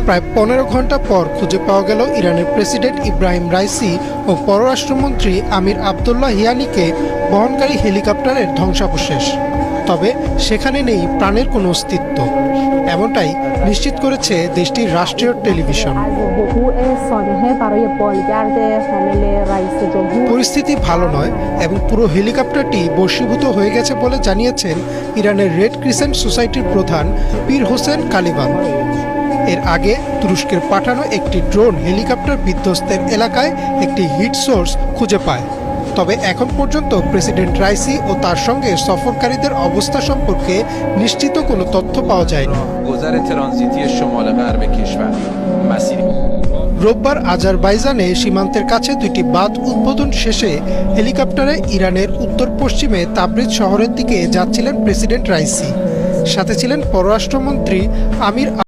প্রায় 15 ঘন্টা পর খুঁজে পাওয়া গেল ইরানের প্রেসিডেন্ট ইব্রাহিম রাইসি ও পররাষ্ট্রমন্ত্রী আমির আবদুল্লাহিয়ানিকে বহনকারী হেলিকপ্টারের ধ্বংসাবশেষ। তবে সেখানে নেই প্রাণের কোনো অস্তিত্ব, এমনটাই নিশ্চিত করেছে দেশটির রাষ্ট্রীয় টেলিভিশন। পরিস্থিতি ভালো নয় এবং পুরো হেলিকপ্টারটি বশীভূত হয়ে গেছে বলে জানিয়েছেন ইরানের রেড ক্রিসেন্ট সোসাইটির প্রধান পীর হোসেন কালিবান। এর আগে তুরস্কের পাঠানো একটি ড্রোন হেলিকপ্টার বিধ্বস্তের এলাকায় একটি হিট সোর্স খুঁজে পায়। তবে এখন পর্যন্ত প্রেসিডেন্ট রাইসি ও তার সঙ্গে সফরকারীদের অবস্থা সম্পর্কে নিশ্চিত কোনো তথ্য পাওয়া যায়নি। রোববার আজারবাইজানে সীমান্তের কাছে দুইটি বাঁধ উদ্বোধন শেষে হেলিকপ্টারে ইরানের উত্তর পশ্চিমে তাবরিজ শহরের দিকে যাচ্ছিলেন প্রেসিডেন্ট রাইসি। সাথে ছিলেন পররাষ্ট্রমন্ত্রী আমির